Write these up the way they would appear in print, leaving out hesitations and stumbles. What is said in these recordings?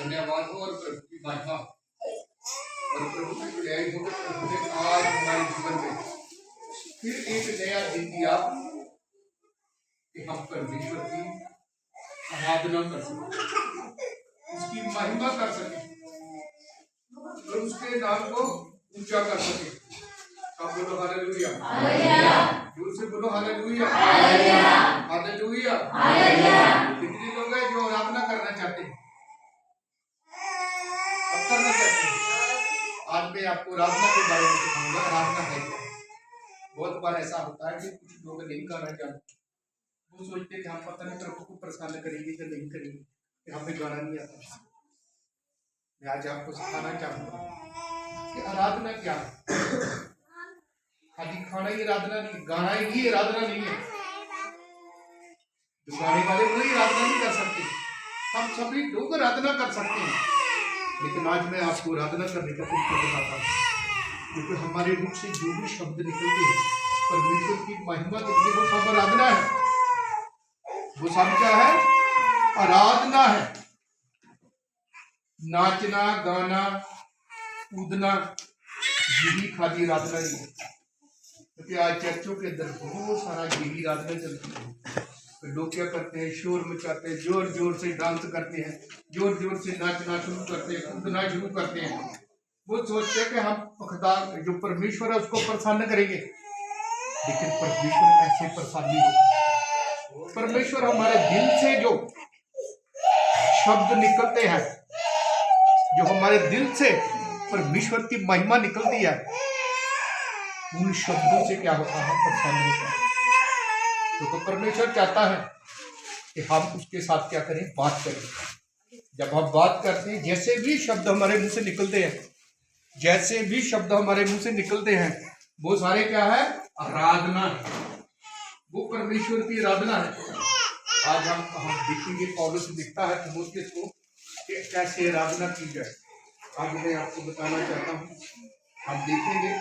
धन्यवाद हो और प्रभु की महिमा और प्रभु की बड़ाई हो कि प्रभु ने आज हमारे जीवन में फिर एक नया दिन दिया कि हम परमेश्वर की आराधना कर सकें, उसकी महिमा कर सकें और उसके नाम को ऊंचा कर सकें। आप बोलो हालेलुया, जोर से बोलो हालेलुया, हालेलुया। कितने लोग हैं जो आराधना करना चाहते हैं, अब करना चाहते हैं? आज मैं आपको आराधना के बारे में सिखाऊंगा। आराधना है क्या? बहुत बार ऐसा होता है कि कुछ लोग नहीं करना चाहते, वो सोचते हैं कि हम पता नहीं प्रभु को प्रसन्न करेंगे कि नहीं करेंगे, कि हमें गाना नहीं आता। मैं आज आपको सिखाना चाहूंगा कि आराधना क्या है। खाली खाना ही आराधना नहीं, गाना ही आराधना नहीं है। जो गाने वाले वही आराधना नहीं कर सकते, हम सभी लोग आराधना कर सकते हैं। लेकिन आज मैं आपको आराधना करने का तरीका बताता हूँ, क्योंकि हमारे मुख से जो भी शब्द निकलते हैं परमेश्वर की महिमा के लिए, वो सब आराधना है। वो सब क्या है? आराधना है। नाचना, गाना, कूदना, यही खाली आराधना ही है। क्योंकि आज चर्चों के अंदर बहुत सारा यही आराधना चलती है। तो लोग क्या करते हैं? शोर मचाते हैं, जोर जोर से डांस करते हैं, जोर जोर से नाचना शुरू करते हैं, कूदना शुरू करते हैं। वो सोचते हैं कि हम खुदा जो परमेश्वर है उसको प्रसन्न करेंगे, लेकिन परमेश्वर ऐसे प्रसन्न नहीं होता। परमेश्वर हमारे दिल से जो शब्द निकलते हैं, जो हमारे दिल से परमेश्वर की महिमा निकलती है, उन शब्दों से क्या होता है? प्रसन्न होता है। तो परमेश्वर चाहता है कि हम उसके साथ क्या करें? बात करें। जब हम बात करते हैं, जैसे भी शब्द हमारे मुंह से निकलते हैं, जैसे भी शब्द हमारे मुंह से निकलते हैं, वो सारे क्या है? आराधना है। वो परमेश्वर की आराधना है। आज हम देखेंगे, पौलुस लिखता है तीमुथियुस को कि कैसे आराधना की जाए। आज मैं आपको बताना चाहता हूँ, हम देखेंगे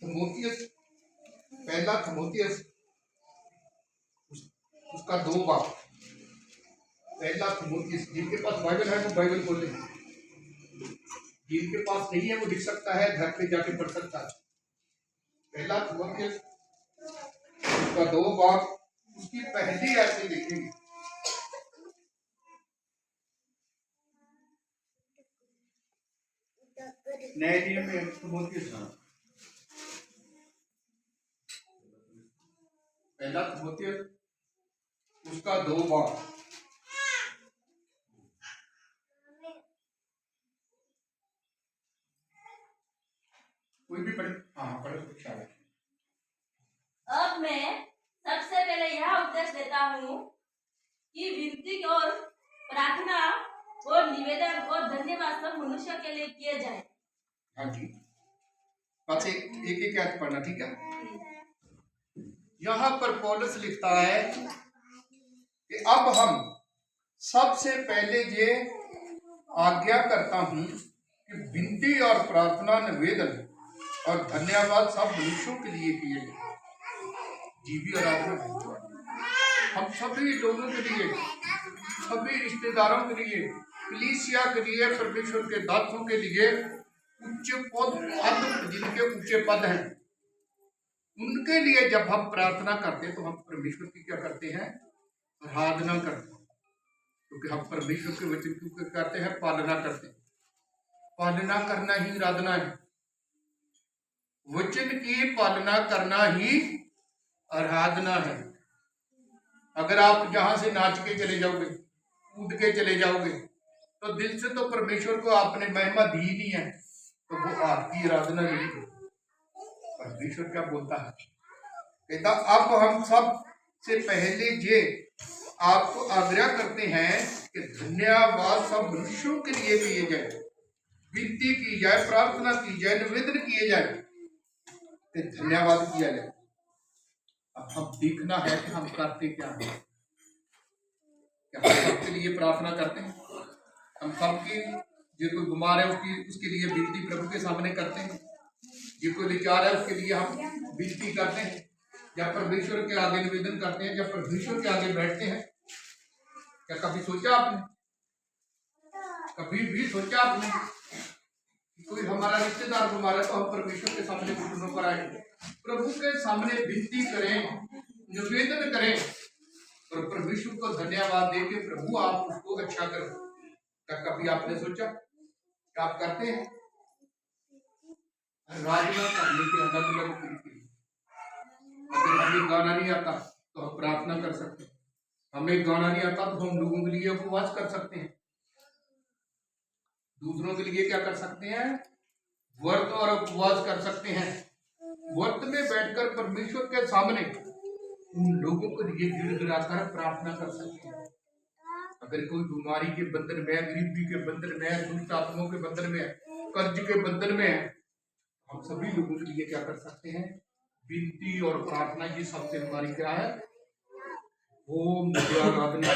तीमुथियुस, पहला तीमुथियुस उसका 2 बाब। पहला तीमुथियुस, जिनके पास बाइबल है वो बाइबल खोले, जिनके पास नहीं है वो लिख सकता है, घर पे जाके पढ़ सकता है। पहला तीमुथियुस उसका 2 बाब, उसकी पहली आयत देखेंगे। नए नियम में तीमुथियुस, पहला तीमुथियुस उसका 2 बाब। कोई भी पढ़े? हाँ पढ़े तो अच्छा है। अब मैं सबसे पहले यह उपदेश देता हूँ कि विनती और प्रार्थना और निवेदन और धन्यवाद सब मनुष्य के लिए किए जाए। हाँ जी, बस एक एक आयत पढ़ना, ठीक है? यहाँ पर पौलुस लिखता है कि अब हम सबसे पहले ये आज्ञा करता हूँ कि विनती और प्रार्थना, निवेदन और धन्यवाद सब मनुष्यों के लिए किए जाए। जीवी आराधना हम सभी लोगों के लिए, सभी रिश्तेदारों के लिए, कलीसिया के लिए, परमेश्वर के दासों के लिए, उच्च पद, जिनके ऊंचे पद हैं, उनके लिए जब हम प्रार्थना करते हैं तो हम परमेश्वर की क्या करते हैं? आराधना करते हैं। क्योंकि हम परमेश्वर के वचन की क्या करते हैं? पालना करते हैं। पालना करना ही आराधना है। वचन की पालना करना ही आराधना है। अगर आप जहां से नाच के चले जाओगे, कूद के चले जाओगे, तो दिल से तो परमेश्वर को आपने महिमा दी नहीं है, तो वो आपकी आराधना नहीं है। परमेश्वर क्या बोलता है? कहता अब हम सब से पहले ये आपको आग्रह करते हैं कि धन्यवाद सब मनुष्यों के लिए किए जाए, विनती की जाए, प्रार्थना की जाए, निवेदन किए जाए, धन्यवाद किया जाए। अब हम देखना है कि हम करते क्या हैं। क्या हम सबके लिए प्रार्थना करते हैं? हम सबकी, जो कोई बीमार है उसके लिए विनती प्रभु के सामने करते हैं। जो कोई विचार है उसके लिए हम विनती करते हैं। जब परमेश्वर के आगे निवेदन करते हैं, जब परमेश्वर के आगे बैठते हैं, क्या कभी सोचा आपने, कभी भी सोचा आपने कोई हमारा रिश्तेदार बीमार है तो हम परमेश्वर के सामने घुटनों पर आएंगे, प्रभु के सामने विनती करें, निवेदन करें और परमेश्वर को धन्यवाद देके प्रभु आप उसको अच्छा करो? क्या कभी आपने सोचा? क्या आप करते हैं? राजमा करने के अलग अलग तरीके। अगर हमें गाना नहीं आता तो हम प्रार्थना कर सकते हैं, हमें गाना नहीं आता तो हम लोगों के लिए उपवास कर सकते हैं, दूसरों के लिए क्या कर सकते हैं? व्रत और उपवास कर सकते हैं। व्रत में बैठकर परमेश्वर के सामने उन लोगों को लिए गिड़गिड़ाकर प्रार्थना कर सकते हैं। अगर कोई बीमारी के बंधन में है, गरीबी के बंधन में है, दुष्ट आत्माओं के बंधन में है, कर्ज के बंधन में है, हम सभी लोगों के लिए क्या कर सकते हैं? विनती और प्रार्थना। ये सबसे हमारी क्या है? ओम आराधना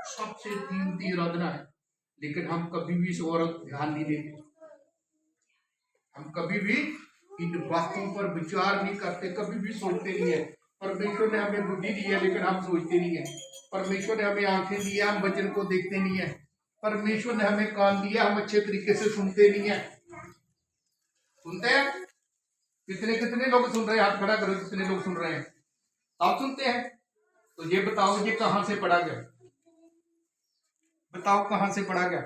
सबसे कीमती आराधना है। लेकिन हम कभी भी इस और ध्यान नहीं देते, हम कभी भी इन बातों पर विचार नहीं करते, कभी भी सोचते नहीं है। परमेश्वर ने हमें बुद्धि दी है लेकिन हम सोचते नहीं है। परमेश्वर ने हमें आंखें दी है, हम वचन को देखते नहीं है। परमेश्वर ने हमें कान दिया, हम अच्छे तरीके से सुनते नहीं है। सुनते हैं? कितने कितने लोग सुन रहे हैं? हाथ खड़ा करो, कितने लोग सुन रहे हैं? आप सुनते हैं? तो ये बताओ, ये कहां से पढ़ा गया? बताओ कहां से पढ़ा गया?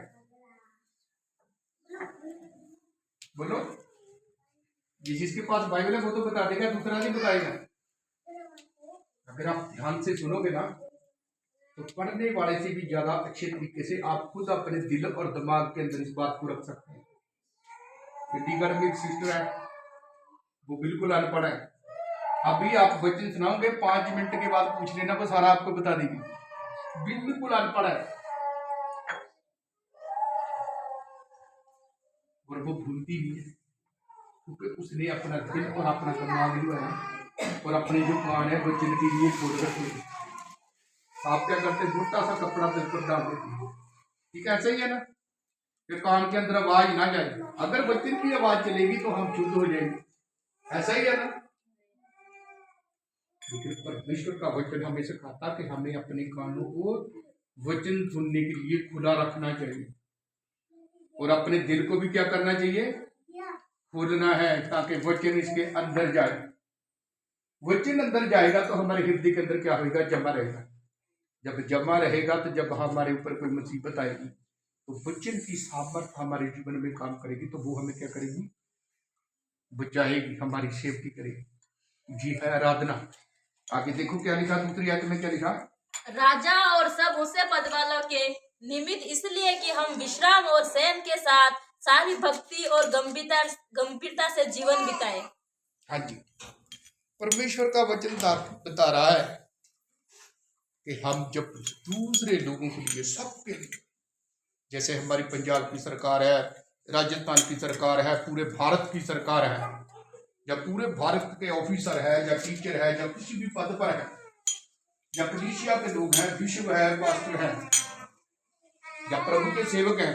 बोलो। जिसके पास बाइबल है वो तो बता देगा, दूसरा नहीं बताएगा। अगर आप ध्यान से सुनोगे ना तो पढ़ने वाले से भी ज्यादा अच्छे तरीके से आप खुद अपने दिल और दिमाग के अंदर इस बात को रख सकते हैं। चंडीगढ़ में एक सिस्टर है, वो बिल्कुल अनपढ़ है। अभी आप वचन सुनाओगे 5 मिनट के बाद पूछ लेना, वो सारा आपको बता देगी। बिल्कुल अनपढ़ है और वो भूलती नहीं है, क्योंकि उसने अपना दिल और अपना दिमाग जो है और अपने जो कान है वचन के लिए खोल रखे। आप क्या करते? मोटा सा कपड़ा सिर पर डाल देते हैं। ठीक है, ऐसा ही है ना कि कान के अंदर आवाज ना जाए। अगर वचन की आवाज चलेगी तो हम शुद्ध हो जाएंगे, ऐसा ही है ना। लेकिन परमेश्वर का वचन हमें सिखाता कि हमें अपने कानों को वचन सुनने के लिए खुला रखना चाहिए और अपने दिल को भी क्या करना चाहिए? खोलना है, ताकि वचन इसके अंदर जाए। वचन अंदर जाएगा तो हमारे हृदय के अंदर क्या होगा? जमा रहेगा। जब जमा रहेगा तो जब हमारे ऊपर कोई मुसीबत आएगी तो वचन की सामर्थ हमारे जीवन में काम करेगी, तो वो हमें क्या करेगी? बचाएगी, हमारी सेफ्टी करेगी। जी है आराधना। आगे देखो क्या लिखा, दूसरी आयत में क्या लिखा? राजा और सब ऊंचे पद वालों के निमित्त इसलिए कि हम विश्राम और शयन के साथ सारी भक्ति और गंभीरता से जीवन बिताए। हाँ जी, परमेश्वर का वचन बता रहा है कि हम जब दूसरे लोगों के लिए, सबके लिए, जैसे हमारी पंजाब की सरकार है, राजस्थान की सरकार है, पूरे भारत की सरकार है, जब पूरे भारत के ऑफिसर है या टीचर है या किसी भी पद पर है, या कलीसिया के लोग हैं, विश्व है, पास्टर है या प्रभु के सेवक हैं,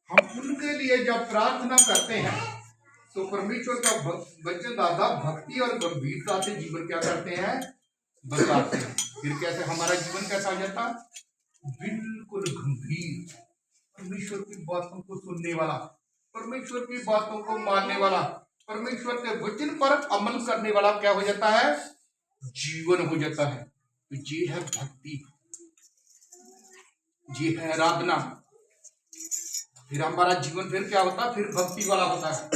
हम उनके लिए जब प्रार्थना करते हैं तो परमेश्वर का वचन दादा भक्ति और गंभीरता से जीवन क्या करते हैं? बताते हैं। फिर कैसे हमारा जीवन कैसा हो जाता? बिल्कुल गंभीर, परमेश्वर की बातों को सुनने वाला, परमेश्वर की बातों को मानने वाला, परमेश्वर के वचन पर अमल करने वाला क्या हो जाता है? जीवन हो जाता है। तो ये है भक्ति, ये है आराधना। फिर हमारा जीवन फिर क्या होता है? फिर भक्ति वाला होता है।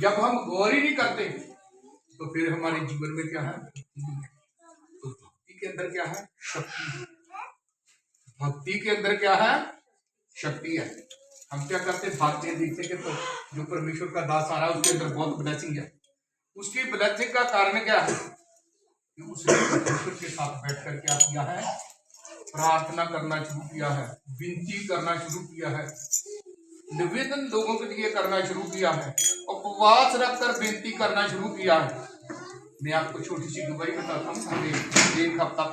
जब हम गौर ही नहीं करते तो फिर हमारे जीवन में क्या है? तो भक्ति के अंदर क्या है? शक्ति है। भक्ति के अंदर क्या है? शक्ति है। हम क्या करते? भागते देखते कि तो जो परमेश्वर का दास आ रहा है उसके अंदर बहुत ब्लेसिंग है। उसकी ब्लेसिंग का कारण क्या है? कि उसने परमेश्वर के साथ बैठकर क्या किया है? प्रार्थना करना शुरू किया है, विनती करना शुरू किया है, निवेदन लोगों के लिए करना शुरू किया है, उपवास रखकर विनती करना शुरू किया है। मैं आपको छोटी सी गवाही बताता हूँ। हमें एक हफ्ता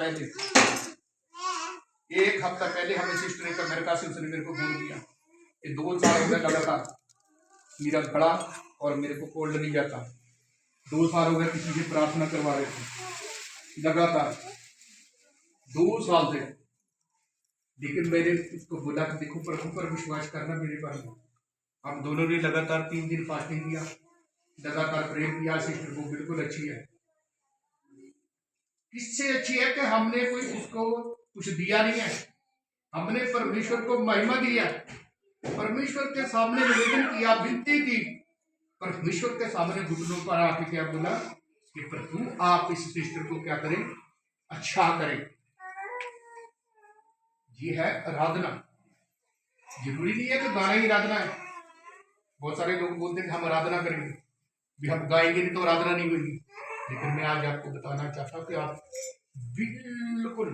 पहले हमें सिस्टर एक अमेरिका से, उसने मेरे को फोन किया कि 2 साल हो गए लगातार मेरा गला और मेरे को कोल्ड नहीं जाता, 2 साल हो गए किसी से प्रार्थना करवा रहे थे लगातार 2 साल से, लेकिन मैंने उसको बोला कि देखो प्रभु पर विश्वास करना मेरे पर। हम दोनों ने लगातार 3 दिन फास्टिंग किया, लगातार प्रेम किया। सिस्टर वो बिल्कुल अच्छी है। किससे अच्छी है कि हमने कोई उसको कुछ दिया नहीं है, हमने परमेश्वर को महिमा दिया, परमेश्वर के सामने निवेदन किया, विनती की, परमेश्वर के सामने घुटनों पर आके क्या बोला कि प्रभु आप इस सिस्टर को क्या करें, अच्छा करें। ये है आराधना। जरूरी नहीं है कि गाना ही आराधना है। बहुत सारे लोग बोलते हैं कि हम आराधना करेंगे, भी हम गाएंगे नहीं तो आराधना नहीं होगी। लेकिन मैं आज आपको बताना चाहता हूं कि आप बिल्कुल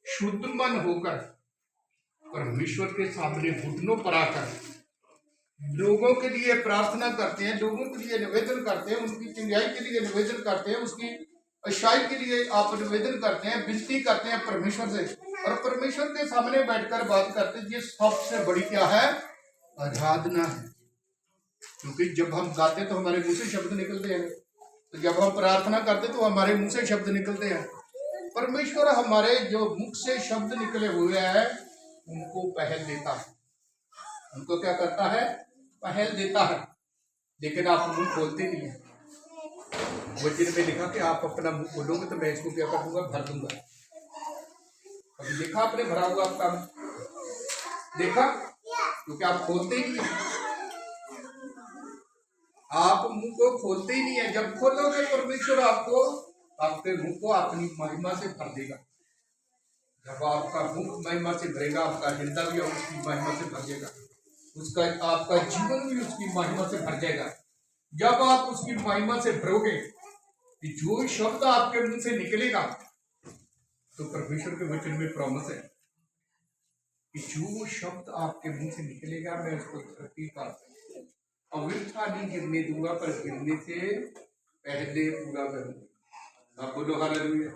शुद्ध मन होकर परमेश्वर के सामने घुटनों पर आकर लोगों के लिए प्रार्थना करते हैं, लोगों के लिए निवेदन करते हैं, उनकी चंगाई के लिए निवेदन करते हैं, उसकी अच्छाई के लिए आप निवेदन करते हैं, विनती करते हैं परमेश्वर से, और परमेश्वर के सामने बैठकर बात करते हैं। ये सबसे बड़ी क्या है? आराधना है। क्योंकि जब हम गाते तो हमारे मुंह से शब्द निकलते हैं, तो जब हम प्रार्थना करते तो हमारे मुंह से शब्द निकलते हैं। परमेश्वर हमारे जो मुख से शब्द निकले हुए हैं उनको पहल देता है। उनको क्या करता है? पहल देता है। लेकिन आप मुंह खोलते नहीं है। वचन में लिखा कि आप अपना मुंह खोलोगे तो मैं इसको क्या कर दूंगा? भर दूंगा। अभी देखा आपने भरा हुआ आपका देखा? क्योंकि आप खोलते ही नहीं, आप मुंह को खोलते ही नहीं है। जब खोलोगे परमेश्वर आपको आपके मुंह को अपनी महिमा से भर देगा। जब आपका मुख महिमा से भरेगा, आपका हृदय भी उसकी महिमा से भर जाएगा, उसका आपका जीवन भी उसकी महिमा से भर जाएगा। जब आप उसकी महिमा से भरोगे, जो शब्द आपके मुंह से निकलेगा, तो परमेश्वर के वचन में प्रॉमिस है कि जो शब्द आपके मुंह से निकलेगा मैं उसको धरती पर अव्यर्था नहीं गिरने दूंगा, पर गिरने से पहले पूरा करूंगा। आप बोलो हालेलुया,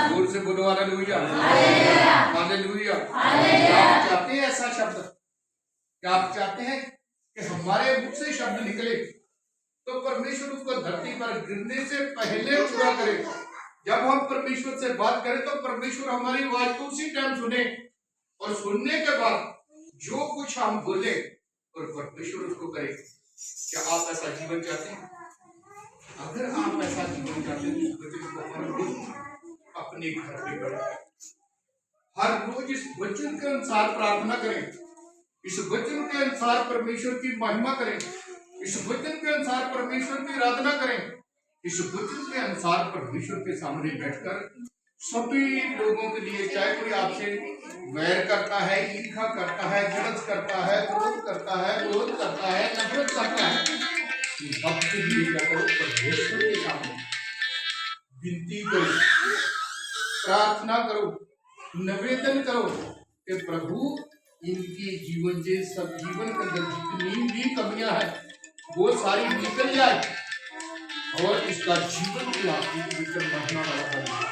जोर से बोलो हालेलुया, हालेलुया। आप चाहते हैं ऐसा शब्द? क्या आप चाहते हैं कि हमारे मुख से शब्द निकले तो परमेश्वर उसको धरती पर गिरने से पहले पूरा करे? जब हम परमेश्वर से बात करें तो परमेश्वर हमारी आवाज को उसी टाइम सुने, और सुनने के बाद जो कुछ हम बोले और परमेश्वर उसको करे। क्या आप ऐसा जीवन चाहते हैं? अगर आप ऐसा जीवन चाहते हैं तो हर रोज अपने घर पे करें, हर रोज इस वचन के अनुसार प्रार्थना करें, इस वचन के अनुसार परमेश्वर की महिमा करें, इस वचन के अनुसार परमेश्वर की आराधना करें, इस वचन के अनुसार परमेश्वर के सामने बैठकर सभी लोगों के लिए, चाहे कोई आपसे वैर करता है, ईर्ष्या करता है, जलस करता है, क्रोध करता है, विरोध करता है, नफरत करता है, सबके लिए क्या करो? परमेश्वर के सामने विनती करो, प्रार्थना करो, निवेदन करो कि प्रभु इनकी जीवन के सब जीवन के अंदर जितनी भी कमियां हैं वो सारी निकल जाए, और इसका जीवन भी आपकी पवित्र महिमा वाला बने।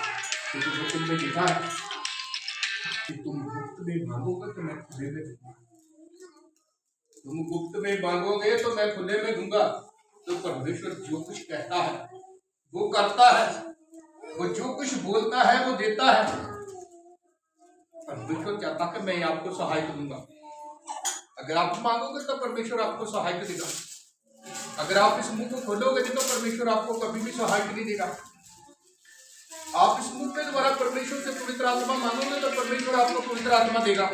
क्योंकि वचन में लिखा है कि तुम गुप्त में मांगोगे तो मैं खुले में दूंगा, तुम गुप्त में मांगोगे तो मैं खुले में दूंगा। तो परमेश्वर जो कुछ कहता है वो करता है, वो जो कुछ बोलता है वो देता है। परमेश्वर चाहता कि मैं आपको सहायता दूंगा। अगर आप मांगोगे तो परमेश्वर आपको सहायता देगा। अगर आप इस मुंह को खोलोगे नहीं तो परमेश्वर आपको कभी भी सहायता नहीं देगा। आप इस मुंह के द्वारा परमेश्वर से पवित्र आत्मा मांगोगे तो परमेश्वर आपको पवित्र आत्मा देगा।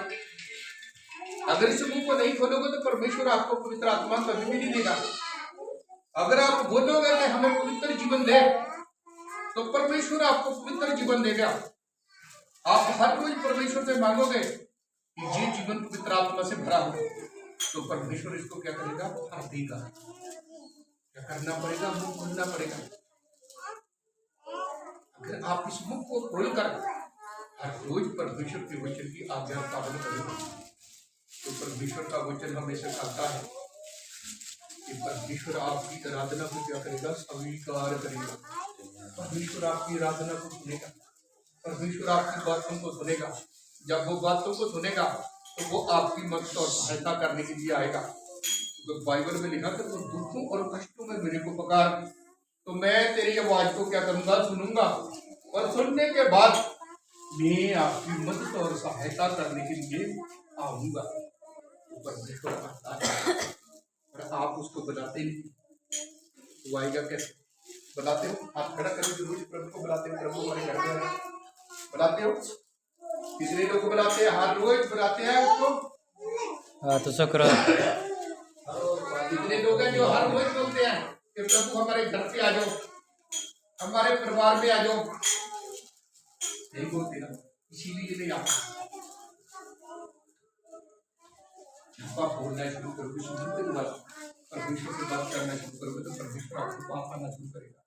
अगर इस मुंह को नहीं खोलोगे तो परमेश्वर आपको पवित्र आत्मा कभी भी नहीं देगा। अगर आप बोलोगे कि हमें पवित्र जीवन दे तो परमेश्वर आपको पवित्र जीवन देगा। आप हर रोज परमेश्वर से मांगोगे कि ये जीवन पवित्र आत्मा से भरा हो, तो परमेश्वर इसको क्या करेगा? भर देगा। क्या करना पड़ेगा? मुंह खोलना पड़ेगा। अगर आप इस मुख को खोलकर हर रोज परमेश्वर के वचन की आज्ञा का पालन करोगे तो परमेश्वर का वचन हमेशा कहता है कि परमेश्वर आपकी आराधना को क्या करेगा? स्वीकार करेगा। परमेश्वर आपकी आराधना को सुनेगा, परमेश्वर आपकी बातों को सुनेगा। जब वो बातों को सुनेगा तो वो आपकी मदद और सहायता करने के लिए आएगा। तो बाइबल में लिखा था तो दुखों और कष्टों में मेरे को पुकार, तो मैं तेरी आवाज को क्या करूंगा, सुनूंगा, और सुनने के बाद मैं आपकी मदद और सहायता करने के लिए आऊंगा। तो परमेश्वर आता है और आप उसको बुलाते नहीं, वो आएगा कैसे? बुलाते हो, हाथ खड़ा करके जरूर प्रभु को बुलाते हो, प्रभु हमारे घर में आए, बुलाते हो? कितने लोग बुलाते हैं? हर रोज बुलाते हैं उसको। हाँ तो शुक्र। कितने लोग हैं जो हर रोज बोलते हैं कि प्रभु हमारे घर पे आ जाओ, हमारे परिवार में आ जाओ? नहीं बोलते ना, इसीलिए नहीं आता। जब आप बोलना शुरू करोगे, सुनते के बाद परमेश्वर से बात करना शुरू करोगे, तो परमेश्वर आपको पाप आना शुरू करेगा।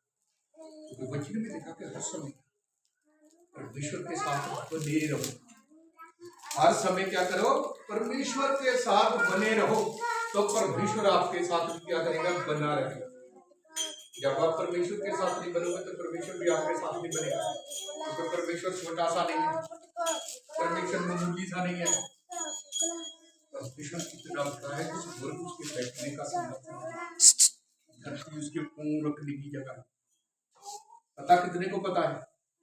तो वचन में देखा कि हर समय परमेश्वर के साथ बने रहो, हर समय क्या करो, परमेश्वर के साथ बने रहो, तो परमेश्वर आपके साथ क्या करेगा, बना रहेगा। जब आप परमेश्वर के साथ नहीं बनोगे तो परमेश्वर भी आपके साथ नहीं बनेगा। तो परमेश्वर छोटा सा नहीं है, परमेश्वर मामूली सा नहीं है। परमेश्वर कितना होता है कि स्वर्ग उसके बैठने का संगठन, धरती उसके पांव रखने की जगह। पता कितने को पता है?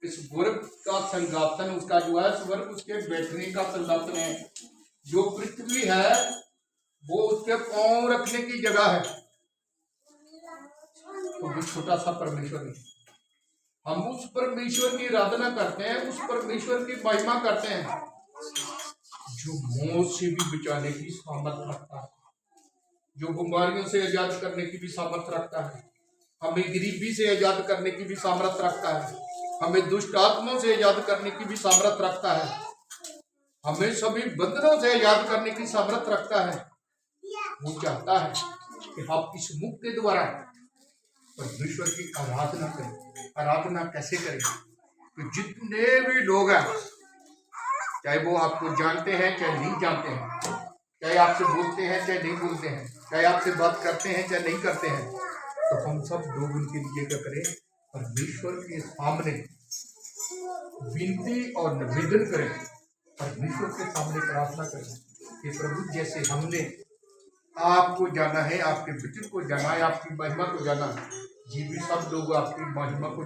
इस स्वर्ग का संगापन उसका जो है, स्वर्ग उसके बैठने का संगापन है। जो पृथ्वी है वो उसके पांव रखने की जगह है। तो वो छोटा सा परमेश्वर नहीं, हम उस परमेश्वर की आराधना करते हैं, उस परमेश्वर की महिमा करते हैं जो मौत से भी बचाने की सामर्थ रखता है, जो बीमारियों से आजाद करने की भी सामर्थ रखता है, हमें गरीबी से आजाद करने की भी सामर्थ रखता है, हमें दुष्ट आत्माओं से आजाद करने की भी सामर्थ रखता है, हमें सभी बंधनों से आजाद करने की सामर्थ रखता है। वो चाहता है कि आप इस मुख के द्वारा परमेश्वर की आराधना करें। आराधना कैसे करें? तो जितने भी लोग हैं, चाहे वो आपको जानते हैं चाहे नहीं जानते हैं, चाहे आपसे बोलते हैं चाहे नहीं बोलते हैं, चाहे आपसे बात करते हैं चाहे नहीं करते हैं, तो हम सब लोग उनके लिए क्या करें? परमेश्वर के सामने विनती और निवेदन करें, परमेश्वर के सामने प्रार्थना करें कि प्रभु जैसे हमने आपको जाना है, आपके वचन को जाना है, आपकी महिमा को जाना, जी भी सब लोग आपकी महिमा को